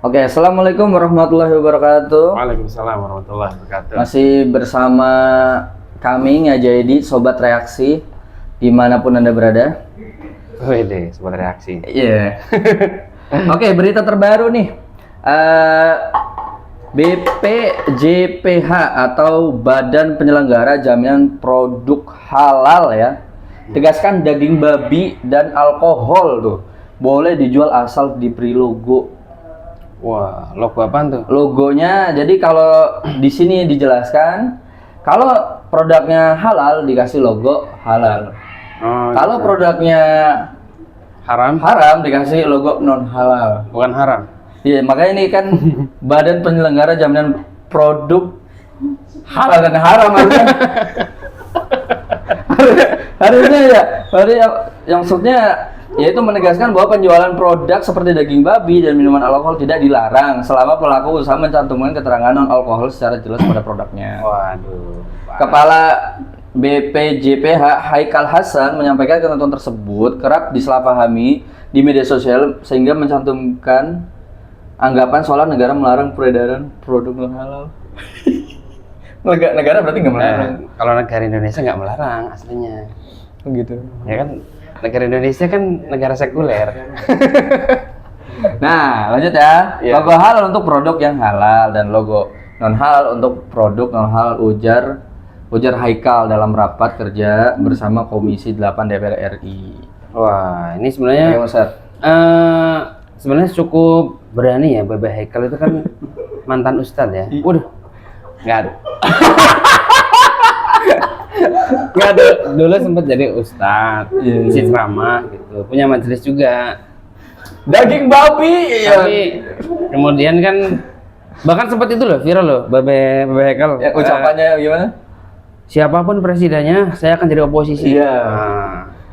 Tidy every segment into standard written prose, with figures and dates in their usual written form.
Oke, assalamualaikum warahmatullahi wabarakatuh. Waalaikumsalam warahmatullahi wabarakatuh. Masih bersama kami Ngajaidi Sobat Reaksi dimanapun Anda berada. Wede, sobat reaksi. Iya. Oke, berita terbaru nih. BPJPH atau Badan Penyelenggara Jaminan Produk Halal ya, tegaskan daging babi dan alkohol tuh boleh dijual asal diberi logo. Wah, logo apaan tuh? Logonya, jadi kalau di sini dijelaskan kalau produknya halal dikasih logo halal. Oh, Kalau gitu. produknya Haram? haram dikasih logo non halal. Bukan haram. Iya, makanya ini kan Badan Penyelenggara Jaminan Produk Halal dan Haram harusnya. harusnya ya, yang maksudnya yaitu menegaskan bahwa penjualan produk seperti daging babi dan minuman alkohol tidak dilarang selama pelaku usaha mencantumkan keterangan non alkohol secara jelas pada produknya. Waduh. Kepala BPJPH Haikal Hasan menyampaikan ketentuan tersebut kerap disalahpahami di media sosial sehingga mencantumkan anggapan seolah negara melarang peredaran produk non halal. Negara berarti nggak melarang. Kalau negara Indonesia nggak melarang aslinya. Gitu. Ya kan, negara Indonesia kan negara sekuler. Nah, lanjut ya. Iya. Logo halal untuk produk yang halal dan logo non halal untuk produk non halal, ujar Haikal dalam rapat kerja bersama Komisi 8 DPR RI. Wah, ini sebenarnya Bagaimana, Ustaz? sebenarnya cukup berani ya, Babe Haikal itu kan mantan ustadz ya. Waduh, nggak ada. Nggak ada. Dulu sempat jadi ustadz, isi ceramah gitu, punya majelis juga. Daging babi. Tapi kemudian kan bahkan sempat itu loh viral loh, Babe Haikal. Ya, ucapannya gimana? Siapapun presidennya, saya akan jadi oposisi. Iya.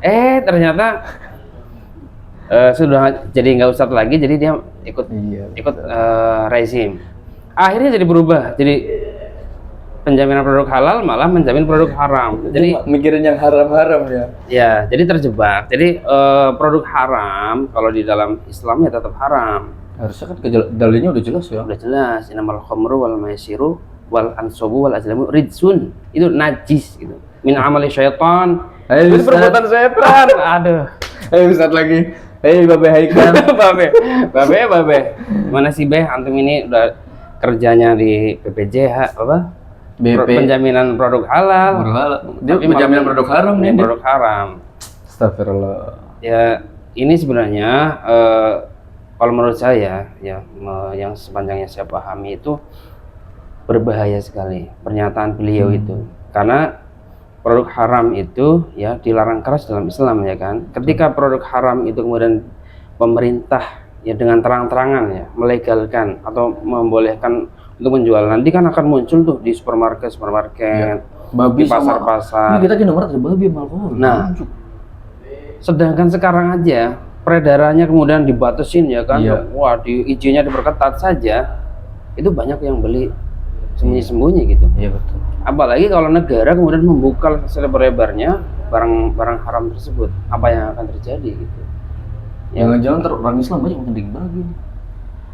Nah, ternyata sudah jadi nggak ustadz lagi, jadi dia ikut rezim. Akhirnya jadi berubah, jadi penjaminan produk halal malah menjamin produk haram. Jadi mikirin yang haram-haram ya. ya, jadi terjebak. Jadi produk haram kalau di dalam Islam ya tetap haram. Harusnya kan dalilnya udah jelas ya. Udah jelas, innamal khamru wal maisiru wal ansabu wal azlamu ridsun. Itu najis gitu. Min amali syaitan. Itu perbuatan setan. Aduh. Ayo Ustaz lagi. Babe Haikal. Babe. Mana sih Beh? Antum ini udah kerjanya di BPJH apa? Penjaminan produk halal. Dia penjaminan produk haram nih. Produk haram. Astagfirullah. Ya, ini sebenarnya kalau menurut saya ya yang sepanjangnya saya pahami itu berbahaya sekali pernyataan beliau itu. Karena produk haram itu ya dilarang keras dalam Islam ya kan. Ketika produk haram itu kemudian pemerintah ya dengan terang-terangan ya melegalkan atau membolehkan untuk menjual, nanti kan akan muncul tuh di supermarket, babi di pasar-pasar. Ini kita di nomor ada babi sama alkohol. Nah, sedangkan sekarang aja peredarannya kemudian dibatasin ya kan. Iya. Wah, izinnya diperketat saja. Itu banyak yang beli sembunyi-sembunyi gitu. Iya betul. Apalagi kalau negara kemudian membuka selebar-lebarnya barang-barang haram tersebut, apa yang akan terjadi gitu? Jangan-jangan orang Islam banyak makan daging babi.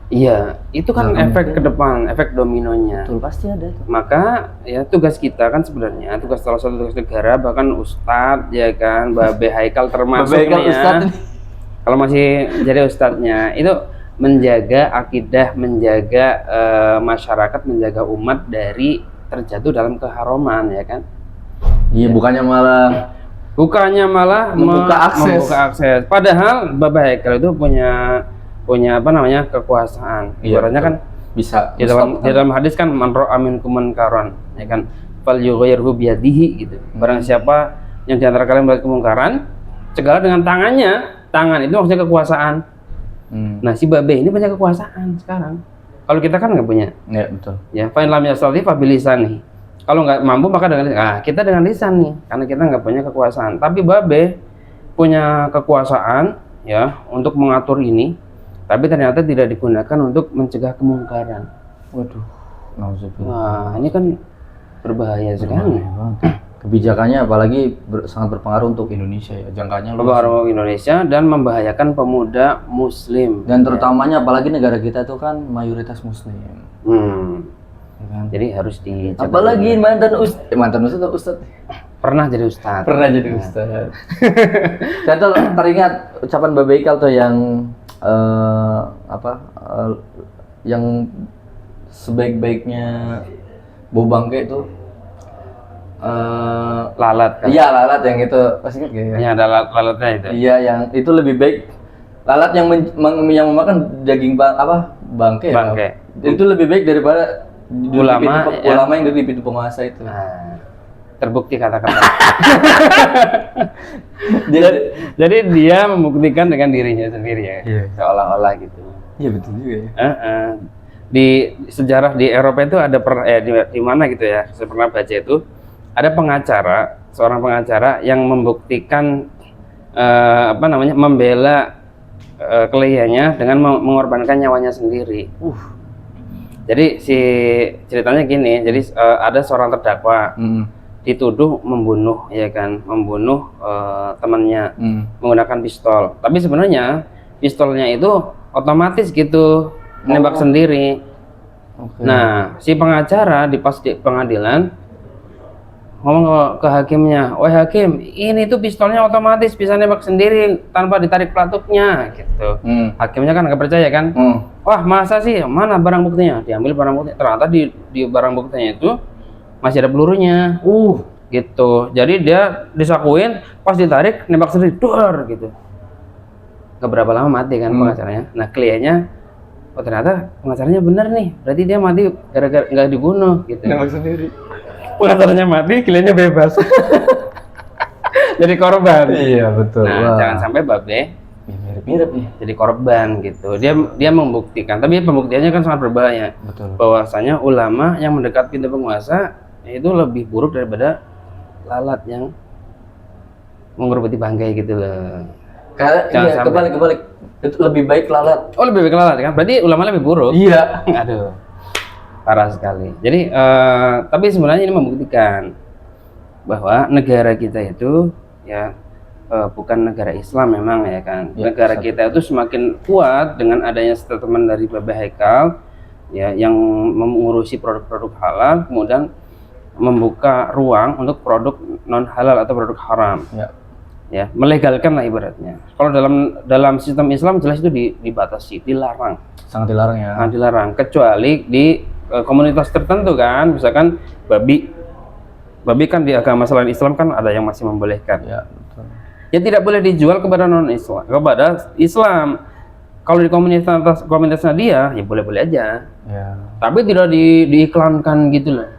Iya, itu kan efek ke depan, efek dominonya. Betul, pasti ada tuh. Maka ya tugas kita kan sebenarnya, tugas salah satu tugas negara, bahkan ustadz ya kan, Babe Haikal termasuk Babe Haikal nih ya. Ustadz. Kalau masih jadi ustadznya itu menjaga akidah, menjaga masyarakat, menjaga umat dari terjatuh dalam keharuman ya kan. Iya, bukannya malah membuka akses. Padahal Babe Haikal itu punya apa namanya kekuasaan. Ibaratnya kan bisa di dalam hadis kan man ra'a minkum munkaran ya kan falyughayyirhu biyadihi gitu. Barang siapa yang di antara kalian melihat kemungkaran, cegahlah dengan tangannya. Tangan itu maksudnya kekuasaan. Nah, si Babe ini punya kekuasaan sekarang. Kalau kita kan nggak punya. Iya, betul. Ya, fa in lam yastati fa bilisan nih. Kalau nggak mampu maka dengan lisan. Nah, kita dengan lisan nih, karena kita nggak punya kekuasaan. Tapi Babe punya kekuasaan ya untuk mengatur ini. Tapi ternyata tidak digunakan untuk mencegah kemungkaran. Waduh, nauzubillah. Wah, ini kan berbahaya sekali. kebijakannya apalagi sangat berpengaruh untuk Indonesia ya, jangkanya luas. Pengaruh Indonesia dan membahayakan pemuda Muslim. Dan terutamanya apalagi negara kita itu kan mayoritas Muslim. Ya kan? Jadi harus dijaga. Apalagi mantan ustadz atau ustadz? Pernah jadi ustadz. Pernah jadi ustadz. Saya tuh teringat ucapan Babe Ikal tuh yang yang sebaik-baiknya bau bangke itu Lalat kan? Iya, lalat yang itu. Pasti ingat gak ya? Yang ada lalatnya itu. Iya, yang itu lebih baik lalat yang yang memakan daging bangke. Bangke. Ya? Itu lebih baik daripada ulama yang duduk di pintu penguasa itu. Nah, terbukti kata-kata. Jadi dia membuktikan dengan dirinya sendiri ya. Iya. Seolah-olah gitu. Iya betul juga ya. Di sejarah di Eropa itu ada di mana gitu ya, saya pernah baca itu ada seorang pengacara yang membuktikan membela kliennya dengan mengorbankan nyawanya sendiri. Jadi ceritanya gini, jadi ada seorang terdakwa dituduh membunuh ya kan, membunuh temannya menggunakan pistol. Tapi sebenarnya pistolnya itu otomatis gitu nembak sendiri. Okay. Nah, si pengacara di pengadilan ngomong ke hakimnya, "Wah hakim, ini tuh pistolnya otomatis bisa nembak sendiri tanpa ditarik pelatuknya," gitu. Hakimnya kan nggak percaya kan? Wah masa sih? Mana barang buktinya? Diambil barang bukti. Ternyata di barang buktinya itu masih ada pelurunya. Gitu. Jadi dia disakuin, pas ditarik nembak sendiri, duar gitu. Gak berapa lama mati kan pengacaranya. Nah kliennya, oh ternyata pengacaranya benar nih, berarti dia mati gara-gara nggak dibunuh gitu. Nembak sendiri. Pengacaranya mati, kliennya bebas. Jadi korban. Iya betul. Nah jangan sampai Babe mirip-mirip nih. jadi korban gitu. Dia membuktikan, tapi pembuktiannya kan sangat berbahaya. Betul. Bahwasanya ulama yang mendekat pintu penguasa itu lebih buruk daripada lalat yang mengerubuti bangkai gitu loh. Iya, kebalik. Itu lebih baik lalat. Oh lebih baik lalat kan? Berarti ulama lebih buruk. Iya. Aduh, parah sekali. Jadi tapi sebenarnya ini membuktikan bahwa negara kita itu ya bukan negara Islam memang ya kan. Ya, negara kita itu semakin kuat dengan adanya statement dari Babe Haikal ya yang mengurusi produk-produk halal, kemudian membuka ruang untuk produk non halal atau produk haram. Ya, melegalkan lah ibaratnya. Kalau dalam sistem Islam jelas itu dibatasi, dilarang. Sangat dilarang ya. Sangat dilarang, kecuali di komunitas tertentu kan, misalkan babi kan di agama selain Islam kan ada yang masih membolehkan. Ya, betul. Ya tidak boleh dijual kepada non Islam, kepada Islam. Kalau di komunitasnya dia, ya boleh-boleh aja. Ya. Tapi tidak diiklankan gitu loh.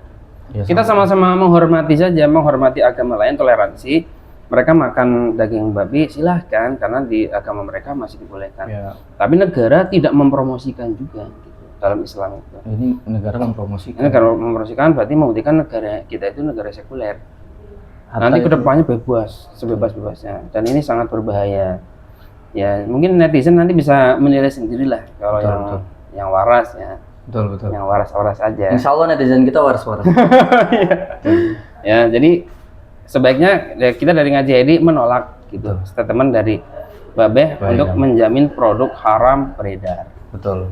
Ya, kita sama-sama menghormati saja, menghormati agama lain, toleransi. Mereka makan daging babi silahkan karena di agama mereka masih dibolehkan. Ya. Tapi negara tidak mempromosikan juga gitu, dalam Islam itu. Ini negara mempromosikan. Ini kalau mempromosikan berarti membuktikan negara kita itu negara sekuler. Nanti itu kedepannya bebas, sebebas-bebasnya. Dan ini sangat berbahaya. Ya mungkin netizen nanti bisa menilai sendirilah kalau yang waras ya. Betul. Yang waras-waras aja. Insya Allah netizen kita waras-waras. Ya jadi sebaiknya ya, kita dari Ngaji ID menolak gitu statement dari Babe untuk menjamin produk haram beredar. Betul.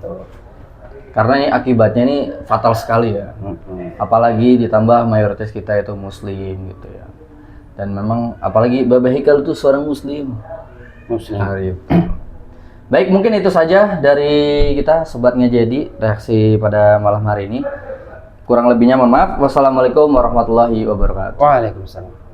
Karena ini akibatnya ini fatal sekali ya. Apalagi ditambah mayoritas kita itu muslim gitu ya. Dan memang apalagi Babe Haikal itu seorang muslim. Baik, mungkin itu saja dari kita Sobat Ngejedi reaksi pada malam hari ini. Kurang lebihnya mohon maaf. Wassalamualaikum warahmatullahi wabarakatuh. Waalaikumsalam.